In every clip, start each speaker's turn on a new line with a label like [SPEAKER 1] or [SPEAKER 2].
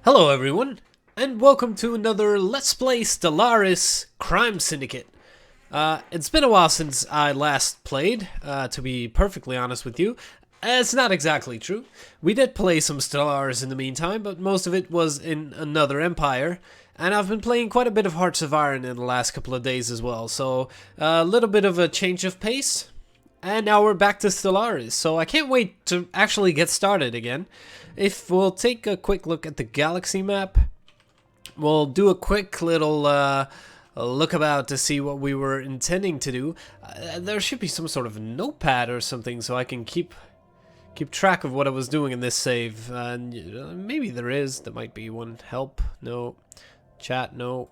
[SPEAKER 1] Hello everyone, and welcome to another Let's Play Stellaris Crime Syndicate. It's been a while since I last played, to be perfectly honest with you. It's not exactly true. We did play some Stellaris in the meantime, but most of it was in another empire. And I've been playing quite a bit of Hearts of Iron in the last couple of days as well, so a little bit of a change of pace. And now we're back to Stellaris, so I can't wait to actually get started again. If we'll take a quick look at the galaxy map, we'll do a quick little look about to see what we were intending to do. There should be some sort of notepad or something so I can keep track of what I was doing in this save. Maybe there is. There might be one. Help? No. Chat? No.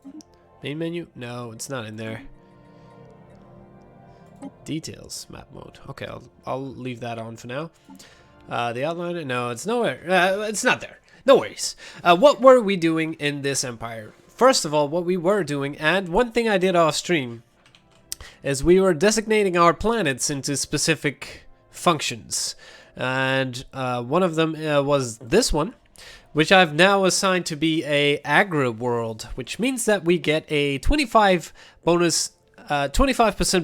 [SPEAKER 1] Main menu? No, it's not in there. Details map mode. Okay, I'll leave that on for now. The outliner? No, it's nowhere. It's not there. No worries. What were we doing in this empire? First of all, what we were doing, and one thing I did off stream, is we were designating our planets into specific functions. And one of them was this one, which I've now assigned to be a agri world, which means that we get a 25%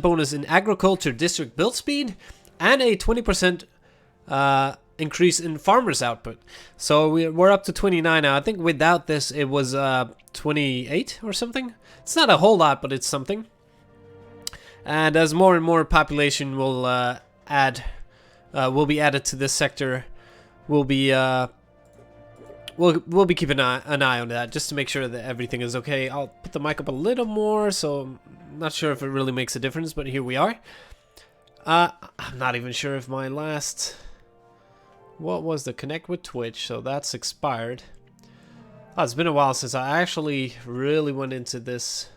[SPEAKER 1] bonus in agriculture district build speed, and a 20% increase in farmers output. So we're up to 29 now. I think without this it was 28 or something. It's not a whole lot, but it's something. And as more and more population will be added to this sector, we'll be keeping an eye on that just to make sure that everything is okay. I'll put the mic up a little more, so I'm not sure if it really makes a difference, but here we are. I'm not even sure if my last... What was the connect with Twitch? So that's expired. Oh, it's been a while since I actually really went into this.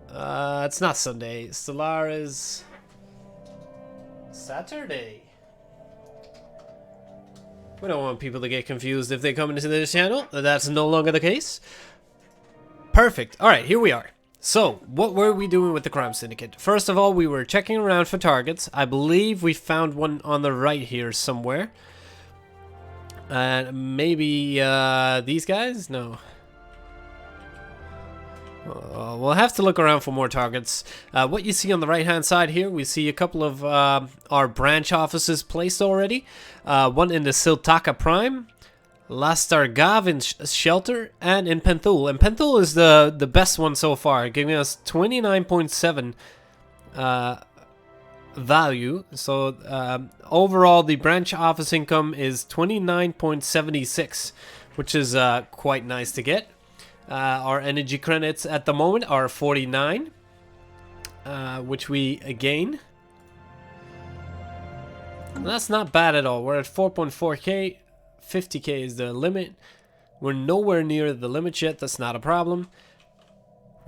[SPEAKER 1] It's not Sunday. Stellaris... Saturday. We don't want people to get confused if they come into this channel. That's no longer the case. Perfect. Alright, here we are. So, what were we doing with the Crime Syndicate? First of all, we were checking around for targets. I believe we found one on the right here somewhere. And maybe these guys? No. We'll have to look around for more targets. What you see on the right hand side here, we see a couple of our branch offices placed already. One in the Siltaka Prime, Lastargavin Shelter, and in Penthul. And Penthul is the best one so far, giving us 29.7 value. So overall the branch office income is 29.76, which is quite nice to get. Our energy credits at the moment are 49, which we gain. That's not bad at all. We're at 4.4k. 50k is the limit. We're nowhere near the limit yet. That's not a problem.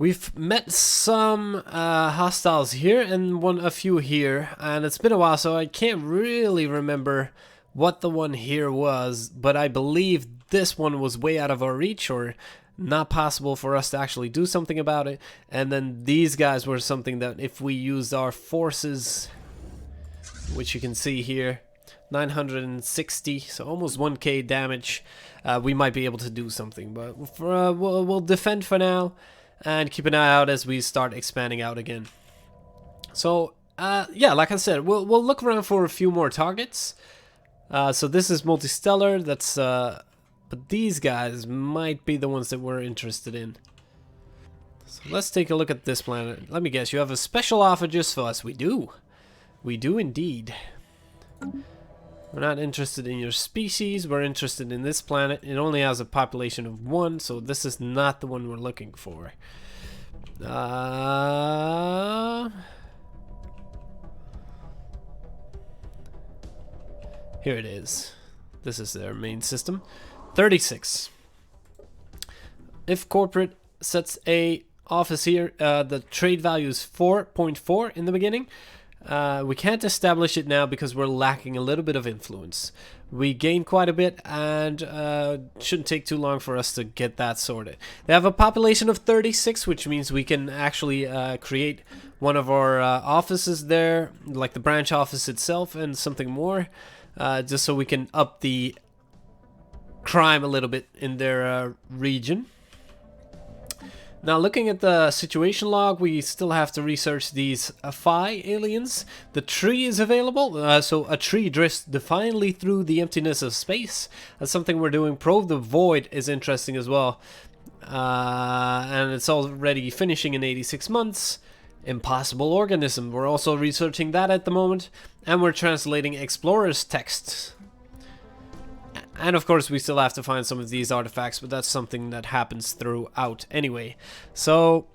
[SPEAKER 1] We've met some hostiles here and a few here, and it's been a while, so I can't really remember what the one here was, but I believe this one was way out of our reach, or not possible for us to actually do something about it. And then these guys were something that if we used our forces, which you can see here, 960, so almost 1k damage, we might be able to do something. But we'll defend for now and keep an eye out as we start expanding out again. So yeah, like I said, we'll look around for a few more targets. So this is multistellar. That's but these guys might be the ones that we're interested in. So let's take a look at this planet. Let me guess, you have a special offer just for us. We do. We do indeed. We're not interested in your species. We're interested in this planet. It only has a population of 1, so this is not the one we're looking for. Here it is. This is their main system. 36. If corporate sets a office here, the trade value is 4.4 in the beginning. We can't establish it now because we're lacking a little bit of influence. We gain quite a bit, and shouldn't take too long for us to get that sorted. They have a population of 36, which means we can actually create one of our offices there, like the branch office itself, and something more, just so we can up the crime a little bit in their region. Now, looking at the situation log, we still have to research these Phi aliens. The tree is available, so a tree drifts defiantly through the emptiness of space. That's something we're doing. Probe the Void is interesting as well. And it's already finishing in 86 months. Impossible organism. We're also researching that at the moment. And we're translating Explorer's texts. And of course we still have to find some of these artifacts, but that's something that happens throughout anyway. So,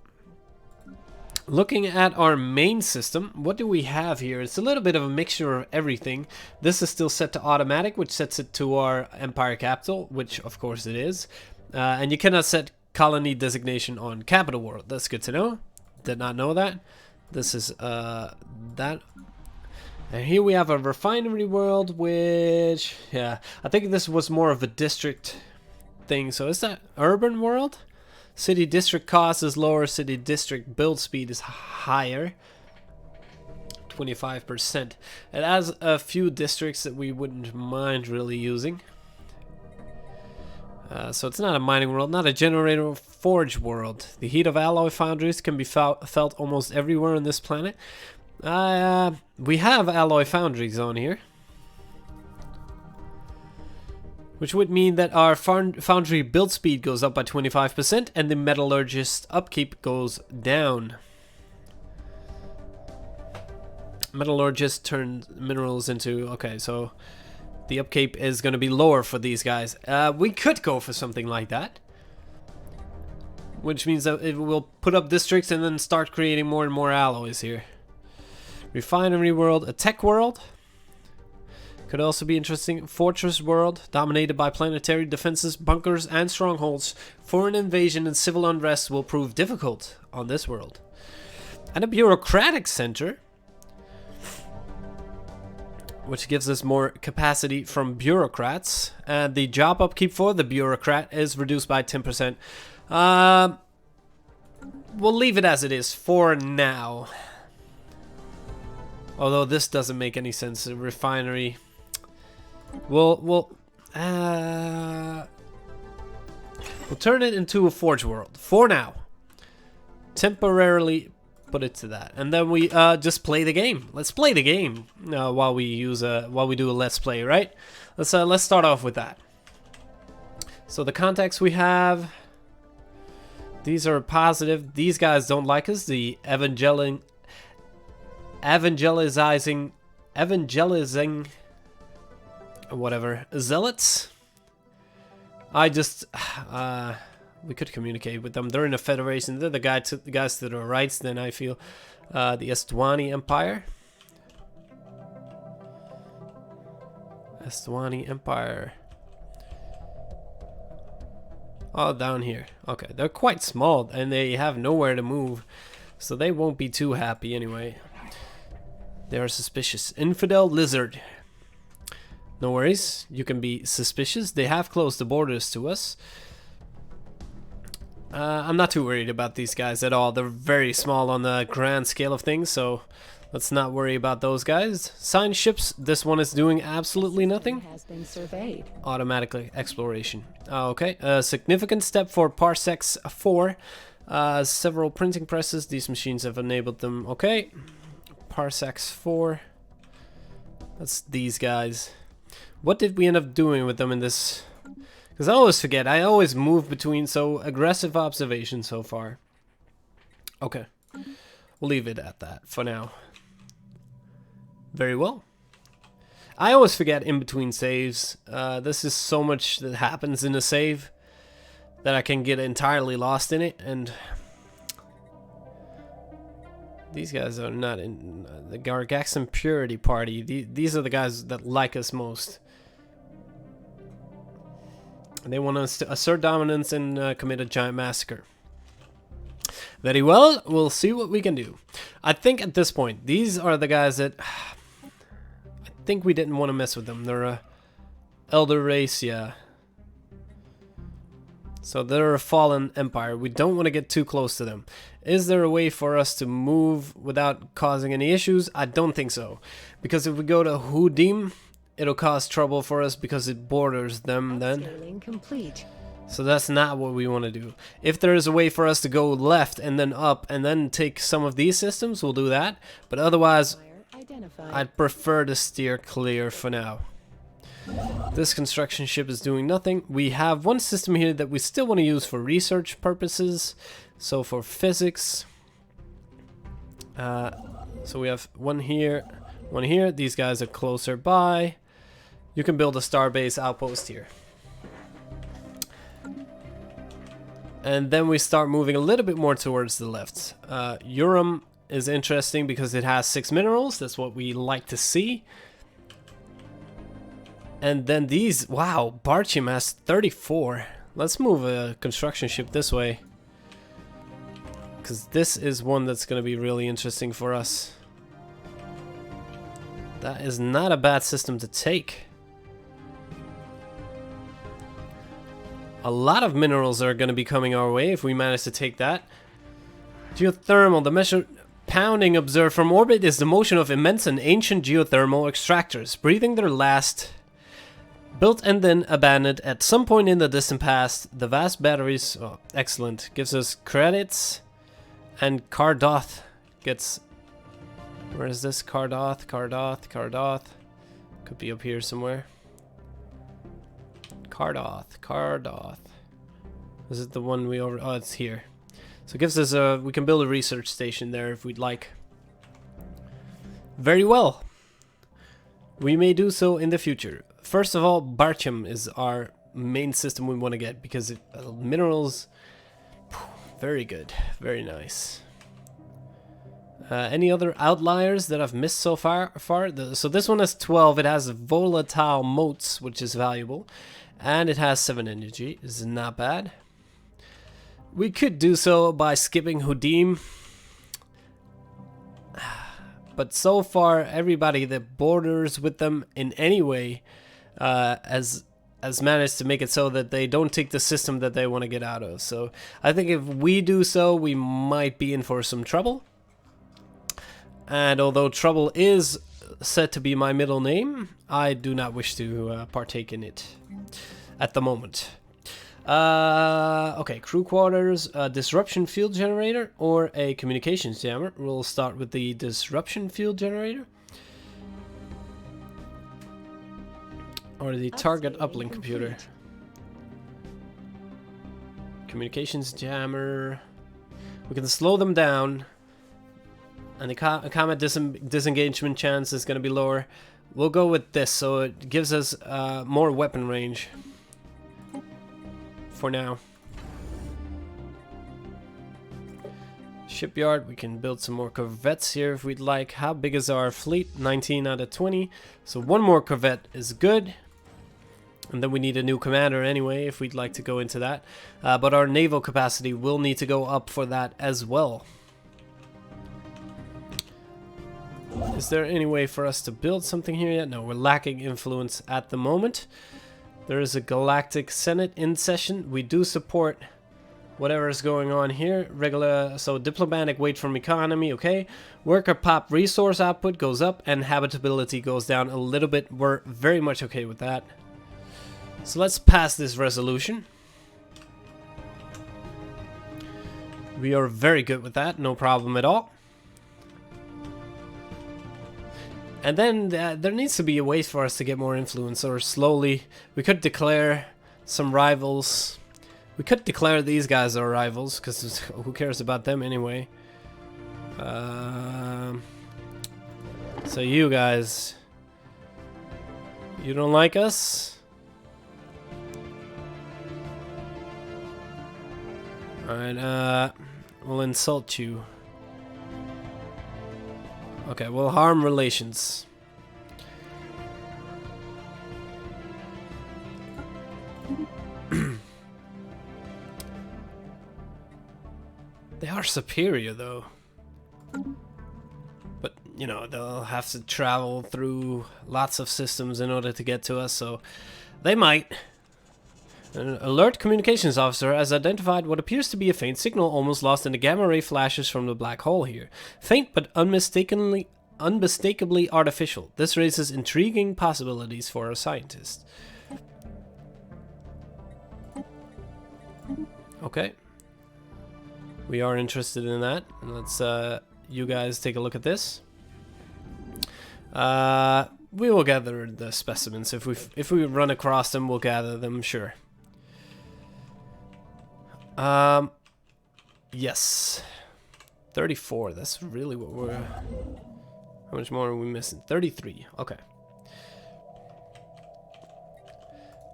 [SPEAKER 1] looking at our main system, what do we have here? It's a little bit of a mixture of everything. This is still set to automatic, which sets it to our Empire capital, which of course it is. And you cannot set colony designation on capital world. That's good to know. Did not know that. This is that. And here we have a refinery world, which, yeah, I think this was more of a district thing. So is that urban world? City district cost is lower, city district build speed is higher. 25%. It has a few districts that we wouldn't mind really using. So it's not a mining world, not a generator forge world. The heat of alloy foundries can be felt almost everywhere on this planet. We have alloy foundries on here, which would mean that our foundry build speed goes up by 25% and the metallurgist upkeep goes down. Metallurgist turns minerals into, okay, so the upkeep is going to be lower for these guys. We could go for something like that, which means that it will put up districts and then start creating more and more alloys here. Refinery world, a tech world. Could also be interesting. Fortress world, dominated by planetary defenses, bunkers, and strongholds. Foreign invasion and civil unrest will prove difficult on this world. And a bureaucratic center, which gives us more capacity from bureaucrats. And the job upkeep for the bureaucrat is reduced by 10%. We'll leave it as it is for now. Although this doesn't make any sense. A refinery. We'll turn it into a forge world for now. Temporarily put it to that, and then we just play the game. Let's play the game while we do a let's play, right? Let's start off with that. So the contacts we have. These are positive. These guys don't like us. The evangelizing, whatever, zealots. I just, we could communicate with them. They're in a federation. They're the guys to the right. Then I feel, the Estwani Empire. Estwani Empire. Oh, down here. Okay, they're quite small and they have nowhere to move, so they won't be too happy anyway. They are suspicious. Infidel lizard. No worries, you can be suspicious. They have closed the borders to us. I'm not too worried about these guys at all. They're very small on the grand scale of things, so let's not worry about those guys. Signed ships. This one is doing absolutely nothing.
[SPEAKER 2] Has been surveyed.
[SPEAKER 1] Automatically exploration. Okay, a significant step for Parsecs 4. Several printing presses. These machines have enabled them. Okay. Parsecs 4. That's these guys. What did we end up doing with them in this? Because I always forget. I always move between, so aggressive observation so far. Okay. We'll leave it at that for now. Very well. I always forget in between saves. This is so much that happens in a save that I can get entirely lost in it, and these guys are not in the Gargaxan Purity Party. These are the guys that like us most. They want us to assert dominance and commit a giant massacre. Very well, we'll see what we can do. I think at this point, these are the guys that I think we didn't want to mess with them. They're a elder race, yeah. So they're a fallen empire. We don't want to get too close to them. Is there a way for us to move without causing any issues? I don't think so. Because if we go to Hudim, it'll cause trouble for us because it borders them then.
[SPEAKER 2] Upscaling complete.
[SPEAKER 1] So that's not what we want to do. If there is a way for us to go left and then up and then take some of these systems, we'll do that. But otherwise,
[SPEAKER 2] Fire identified.
[SPEAKER 1] I'd prefer to steer clear for now. This construction ship is doing nothing. We have one system here that we still want to use for research purposes. So for physics. So we have one here, one here. These guys are closer by. You can build a starbase outpost here. And then we start moving a little bit more towards the left. Urim is interesting because it has 6 minerals. That's what we like to see. And then these, wow, Barchim has 34. Let's move a construction ship this way. Because this is one that's going to be really interesting for us. That is not a bad system to take. A lot of minerals are going to be coming our way if we manage to take that. Geothermal, the measured pounding observed from orbit is the motion of immense and ancient geothermal extractors, breathing their last. Built and then abandoned at some point in the distant past, the vast batteries, oh, excellent, gives us credits, and Cardoth gets, where is this? Cardoth, could be up here somewhere. Cardoth. Is it the one we over? Oh, it's here. So it gives us a. We can build a research station there if we'd like. Very well. We may do so in the future. First of all, Barchim is our main system we want to get because it, minerals. Very good. Very nice. Any other outliers that I've missed so far? So this one has 12. It has volatile motes, which is valuable. And it has 7 energy. This is not bad. We could do so by skipping Hudim. But so far, everybody that borders with them in any way has managed to make it so that they don't take the system that they want to get out of. So I think if we do so, we might be in for some trouble. And although trouble is said to be my middle name, I do not wish to partake in it at the moment. Okay, crew quarters, disruption field generator or a communications jammer. We'll start with the disruption field generator. Or the target uplink computer. Communications jammer. We can slow them down. And the combat disengagement chance is going to be lower. We'll go with this, so it gives us more weapon range. For now. Shipyard, we can build some more corvettes here if we'd like. How big is our fleet? 19 out of 20. So one more corvette is good. And then we need a new commander anyway if we'd like to go into that. But our naval capacity will need to go up for that as well. Is there any way for us to build something here yet? No, we're lacking influence at the moment. There is a Galactic Senate in session. We do support whatever is going on here. Regular, so diplomatic weight from economy, okay. Worker pop resource output goes up and habitability goes down a little bit. We're very much okay with that. So let's pass this resolution. We are very good with that, no problem at all. And then there needs to be a way for us to get more influence, or slowly we could declare some rivals. We could declare these guys our rivals, because who cares about them anyway. So you guys, you don't like us? Alright, we'll insult you. Okay, we'll harm relations. They are superior, though. But, you know, they'll have to travel through lots of systems in order to get to us, so they might. An alert communications officer has identified what appears to be a faint signal almost lost in the gamma ray flashes from the black hole here. Faint but unmistakably unmistakably artificial. This raises intriguing possibilities for a scientist. Okay. We are interested in that. Let's you guys take a look at this. We will gather the specimens. If we run across them, we'll gather them, sure. Yes. 34. That's really what we're... How much more are we missing? 33. Okay.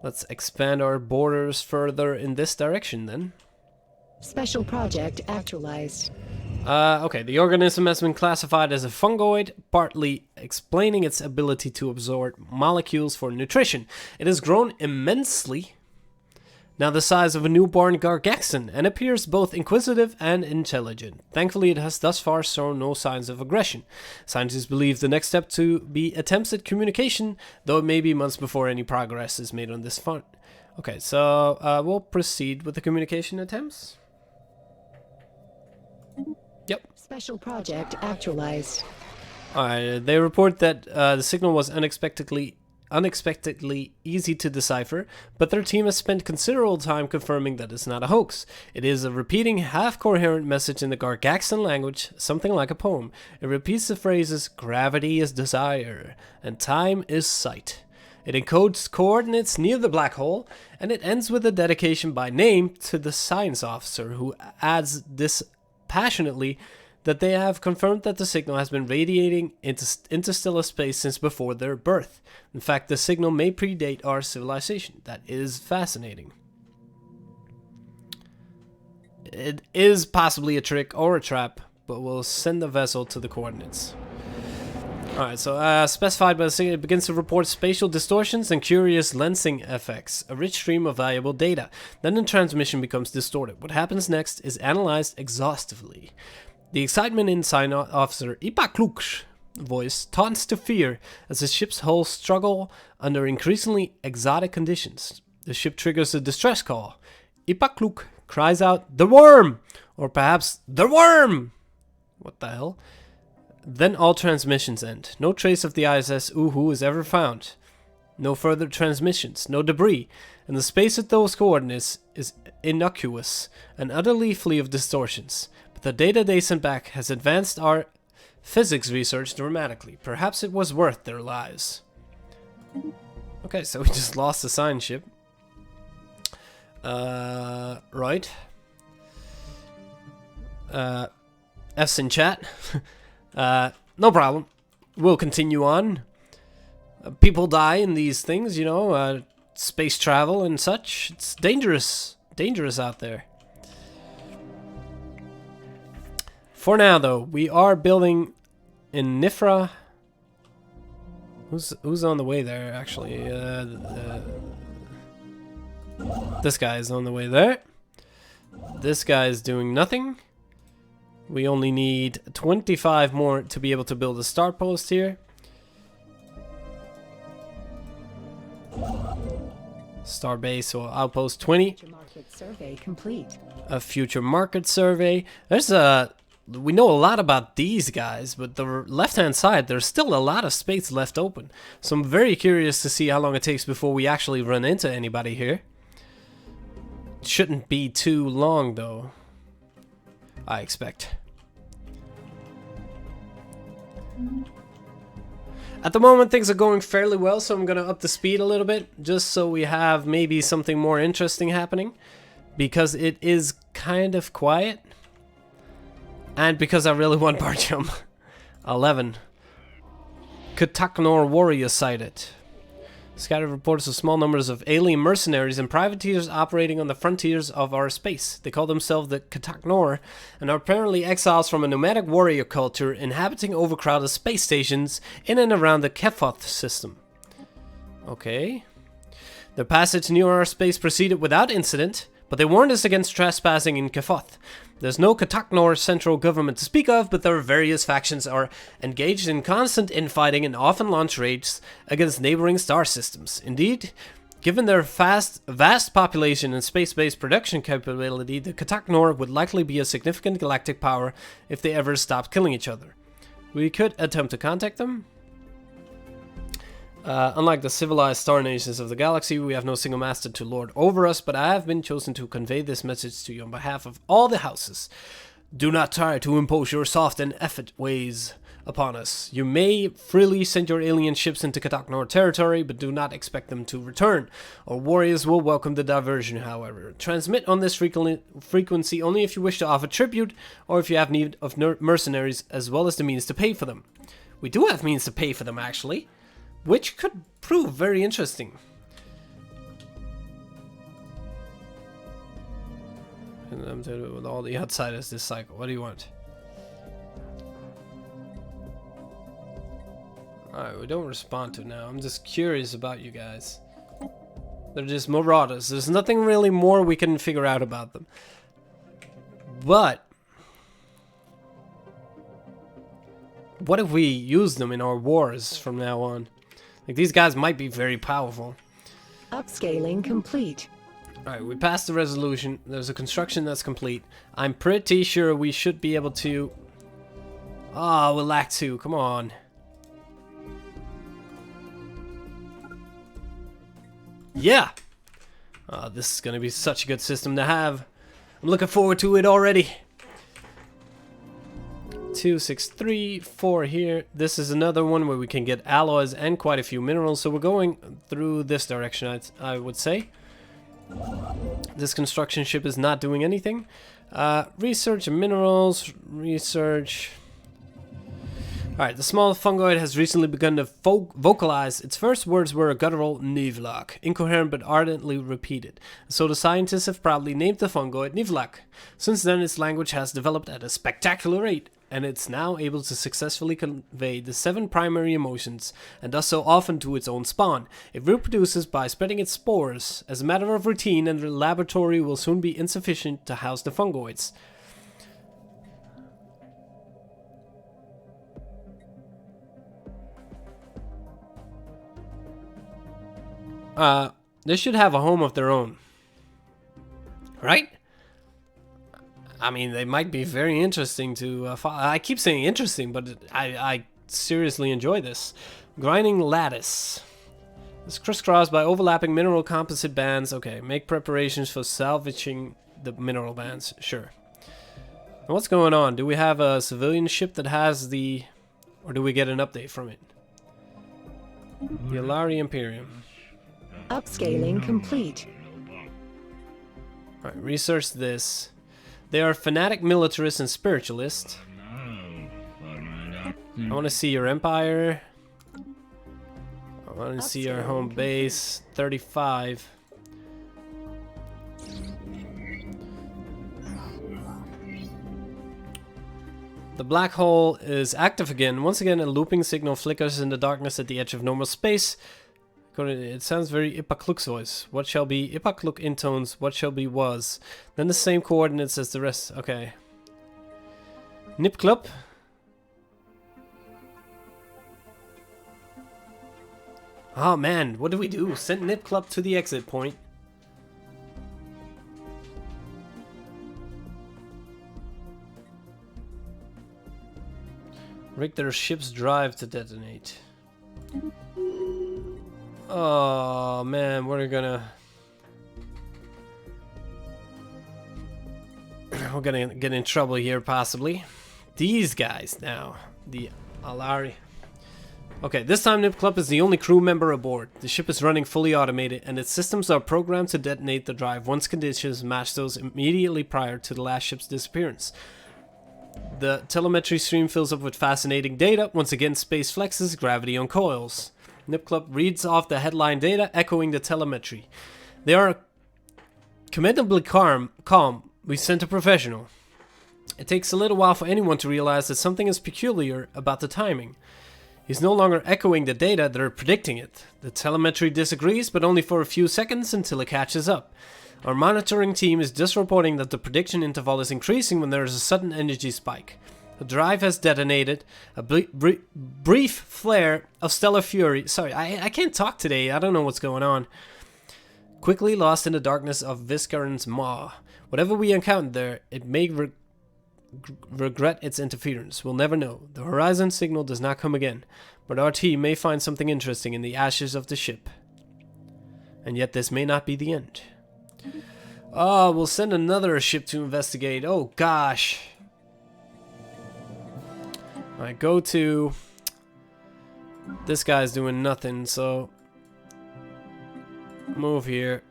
[SPEAKER 1] Let's expand our borders further in this direction then.
[SPEAKER 2] Special project actualized.
[SPEAKER 1] Okay, the organism has been classified as a fungoid, partly explaining its ability to absorb molecules for nutrition. It has grown immensely, now the size of a newborn gargaxon, and appears both inquisitive and intelligent. Thankfully, it has thus far shown no signs of aggression. Scientists believe the next step to be attempts at communication, though it may be months before any progress is made on this front. Okay, so we'll proceed with the communication attempts. Yep.
[SPEAKER 2] Special project actualized.
[SPEAKER 1] Alright, they report that the signal was unexpectedly easy to decipher, but their team has spent considerable time confirming that it's not a hoax. It is a repeating, half-coherent message in the Gargaxan language, something like a poem. It repeats the phrases, "Gravity is desire," and "Time is sight." It encodes coordinates near the black hole, and it ends with a dedication by name to the science officer, who adds this passionately that they have confirmed that the signal has been radiating into interstellar space since before their birth. In fact, the signal may predate our civilization. That is fascinating. It is possibly a trick or a trap, but we'll send the vessel to the coordinates. Alright, so specified by the signal, it begins to report spatial distortions and curious lensing effects, a rich stream of valuable data. Then the transmission becomes distorted. What happens next is analyzed exhaustively. The excitement in Science Officer Ipakluk's voice taunts to fear as the ship's hull struggle under increasingly exotic conditions. The ship triggers a distress call. Ipakluk cries out, "The worm!" Or perhaps, "The worm!" What the hell? Then all transmissions end. No trace of the ISS Uhu is ever found. No further transmissions, no debris, and the space at those coordinates is innocuous and utterly free of distortions. But the data they sent back has advanced our physics research dramatically. Perhaps it was worth their lives. Okay, so we just lost the science ship. Right. F's in chat. No problem. We'll continue on. People die in these things, you know, space travel and such. It's dangerous. Dangerous out there. For now, though, we are building in Nifra. Who's on the way there, actually? This guy is on the way there. This guy is doing nothing. We only need 25 more to be able to build a start post here. Star base or outpost 20.
[SPEAKER 2] Future market survey complete.
[SPEAKER 1] A future market survey. There's we know a lot about these guys, but the left-hand side, there's still a lot of space left open. So I'm very curious to see how long it takes before we actually run into anybody here. It shouldn't be too long, though, I expect. At the moment, things are going fairly well, so I'm going to up the speed a little bit, just so we have maybe something more interesting happening, because it is kind of quiet, and because I really want bar jump. 11. Kataknor warrior sighted. Scattered reports of small numbers of alien mercenaries and privateers operating on the frontiers of our space. They call themselves the Kataknor and are apparently exiles from a nomadic warrior culture inhabiting overcrowded space stations in and around the Kephoth system. Okay. Their passage near our space proceeded without incident, but they warned us against trespassing in Kephoth. There's no Kataknor central government to speak of, but their various factions are engaged in constant infighting and often launch raids against neighboring star systems. Indeed, given their vast population and space-based production capability, the Kataknor would likely be a significant galactic power if they ever stopped killing each other. We could attempt to contact them. Unlike the civilized star nations of the galaxy, we have no single master to lord over us, but I have been chosen to convey this message to you on behalf of all the houses. Do not try to impose your soft and effort ways upon us. You may freely send your alien ships into Kataknor territory, but do not expect them to return. Our warriors will welcome the diversion, however. Transmit on this frequency only if you wish to offer tribute, or if you have need of mercenaries, as well as the means to pay for them. We do have means to pay for them, actually, which could prove very interesting. And I'm doing it with all the outsiders this cycle. What do you want? Alright, we don't respond to now. I'm just curious about you guys. They're just marauders. There's nothing really more we can figure out about them. But what if we use them in our wars from now on? Like, these guys might be very powerful.
[SPEAKER 2] Upscaling complete.
[SPEAKER 1] Alright, we passed the resolution. There's a construction that's complete. I'm pretty sure we should be able to... Oh, we'll lack 2. Come on. Yeah! This is going to be such a good system to have. I'm looking forward to it already. 2, 6, 3, 4 here. This is another one where we can get alloys and quite a few minerals. So we're going through this direction, I would say. This construction ship is not doing anything. Research and minerals. Research. Alright, the small fungoid has recently begun to vocalize. Its first words were a guttural Nivlak, incoherent but ardently repeated. So the scientists have proudly named the fungoid Nivlak. Since then, its language has developed at a spectacular rate, and it's now able to successfully convey the 7 primary emotions, and does so often to its own spawn. It reproduces by spreading its spores. As a matter of routine, and the laboratory will soon be insufficient to house the fungoids. They should have a home of their own. Right? I mean, they might be very interesting to follow. I keep saying interesting, but I seriously enjoy this. Grinding lattice. It's crisscrossed by overlapping mineral composite bands. Okay, make preparations for salvaging the mineral bands. Sure. And what's going on? Do we have a civilian ship that has the... Or do we get an update from it? The Alari Imperium.
[SPEAKER 2] Upscaling complete.
[SPEAKER 1] Alright, research this. They are fanatic militarists and spiritualists. I want to see your empire. I want to see your home base. 35. The black hole is active again. Once again, a looping signal flickers in the darkness at the edge of normal space. It sounds very Ipakluks voice. What shall be Ipakluk intones, what shall be was. Then the same coordinates as the rest. Okay. Nipklup. Oh man, what do we do? Send Nipklup to the exit point. Rig their ship's drive to detonate. Oh man, we're gonna get in trouble here possibly. These guys now, the Alari. Okay, this time Nipklup is the only crew member aboard. The ship is running fully automated, and its systems are programmed to detonate the drive once conditions match those immediately prior to the last ship's disappearance. The telemetry stream fills up with fascinating data. Once again, space flexes, gravity uncoils. Nipklup reads off the headline data, echoing the telemetry. They are commendably calm. We sent a professional. It takes a little while for anyone to realize that something is peculiar about the timing. He's no longer echoing the data, they're predicting it. The telemetry disagrees, but only for a few seconds until it catches up. Our monitoring team is just reporting that the prediction interval is increasing when there is a sudden energy spike. The drive has detonated. A brief flare of stellar fury. Sorry, I can't talk today. I don't know what's going on. Quickly lost in the darkness of Viscaran's maw. Whatever we encountered there, it may regret its interference. We'll never know. The horizon signal does not come again, but our team may find something interesting in the ashes of the ship. And yet this may not be the end. Oh, we'll send another ship to investigate. Oh, gosh. Alright, go to... This guy's doing nothing, so... Move here.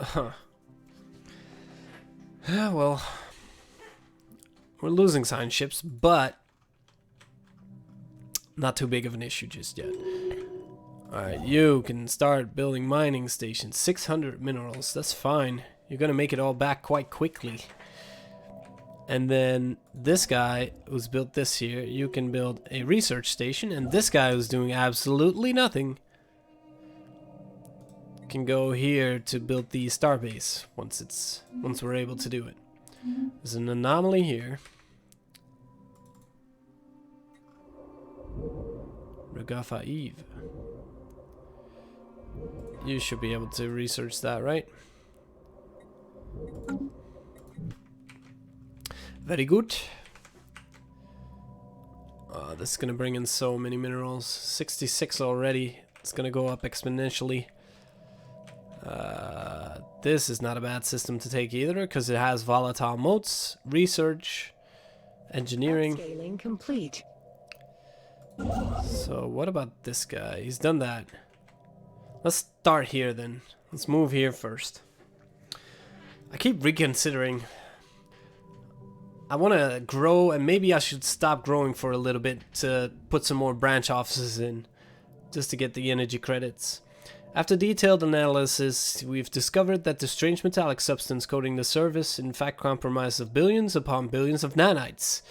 [SPEAKER 1] Huh. Yeah, well... We're losing science ships, but... Not too big of an issue just yet. Alright, you can start building mining stations. 600 minerals, that's fine. You're gonna make it all back quite quickly. And then this guy who's built this here, you can build a research station. And this guy who's doing absolutely nothing can go here to build the starbase once we're able to do it. There's an anomaly here. Regafa Eve. You should be able to research that, right? Very good. This is gonna bring in so many minerals. 66 already. It's gonna go up exponentially. This is not a bad system to take either, because it has volatile motes, research, engineering.
[SPEAKER 2] Upscaling complete.
[SPEAKER 1] So what about this guy? He's done that. Let's start here then. Let's move here first. I keep reconsidering. I want to grow, and maybe I should stop growing for a little bit to put some more branch offices in, just to get the energy credits. After detailed analysis, we've discovered that the strange metallic substance coating the surface in fact comprises of billions upon billions of nanites.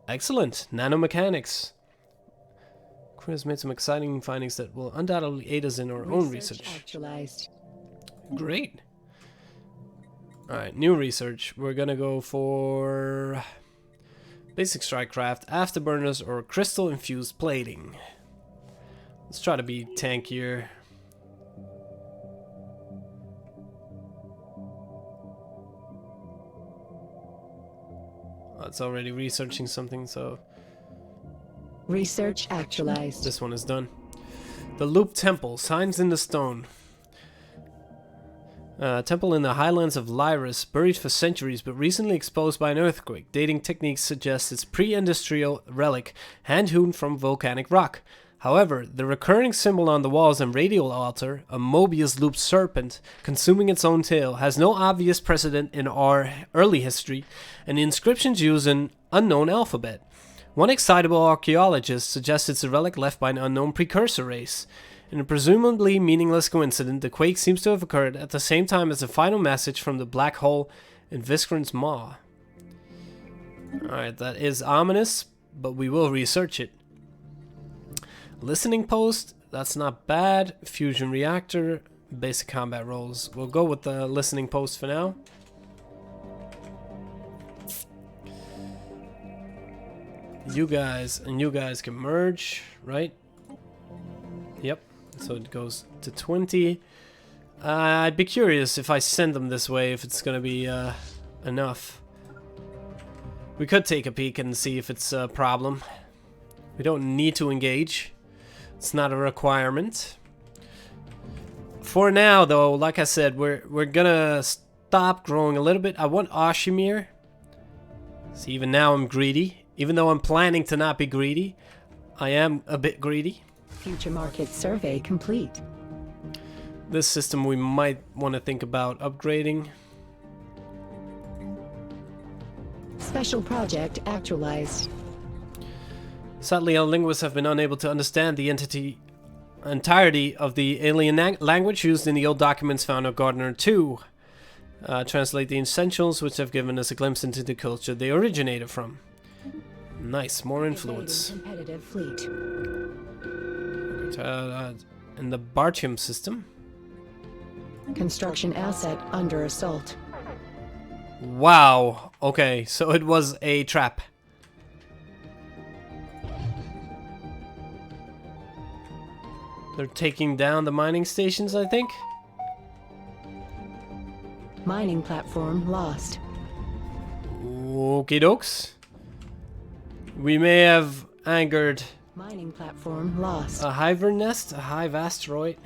[SPEAKER 1] Excellent. Nanomechanics. Crew has made some exciting findings that will undoubtedly aid us in our own research.
[SPEAKER 2] Actualized.
[SPEAKER 1] Great. Alright, new research. We're gonna go for basic strike craft, afterburners, or crystal infused plating. Let's try to be tankier. Oh, it's already researching something, so
[SPEAKER 2] Research actualized.
[SPEAKER 1] this one is done. The Loop Temple, signs in the stone. Temple in the highlands of Lyris, buried for centuries but recently exposed by an earthquake. Dating techniques suggest it's pre-industrial relic, hand-hewn from volcanic rock. However, the recurring symbol on the walls and radial altar, a Mobius looped serpent consuming its own tail, has no obvious precedent in our early history, and the inscriptions use an unknown alphabet. One excitable archaeologist suggests it's a relic left by an unknown precursor race. In a presumably meaningless coincidence, the quake seems to have occurred at the same time as the final message from the black hole in Viscrant's maw. Alright, that is ominous, but we will research it. Listening post, that's not bad. Fusion reactor, basic combat roles. We'll go with the listening post for now. You guys and you guys can merge, right? Yep. So it goes to 20. I'd be curious if I send them this way, if it's gonna be enough. We could take a peek and see if it's a problem. We don't need to engage. It's not a requirement. For now, though, like I said, we're gonna stop growing a little bit. I want Oshimir. See, even now I'm greedy. Even though I'm planning to not be greedy, I am a bit greedy.
[SPEAKER 2] Future market survey complete.
[SPEAKER 1] This system we might want to think about upgrading.
[SPEAKER 2] Special project actualized.
[SPEAKER 1] Sadly, our linguists have been unable to understand the entirety of the alien language used in the old documents found on Gardner 2. Translate the essentials, which have given us a glimpse into the culture they originated from. Nice, more influence.
[SPEAKER 2] Competitive fleet.
[SPEAKER 1] In the Bartium system.
[SPEAKER 2] Construction asset under assault.
[SPEAKER 1] Wow. Okay, so it was a trap. They're taking down the mining stations, I think.
[SPEAKER 2] Mining platform lost.
[SPEAKER 1] Okie dokes. We may have angered
[SPEAKER 2] Mining platform lost.
[SPEAKER 1] a hive nest, a hive asteroid.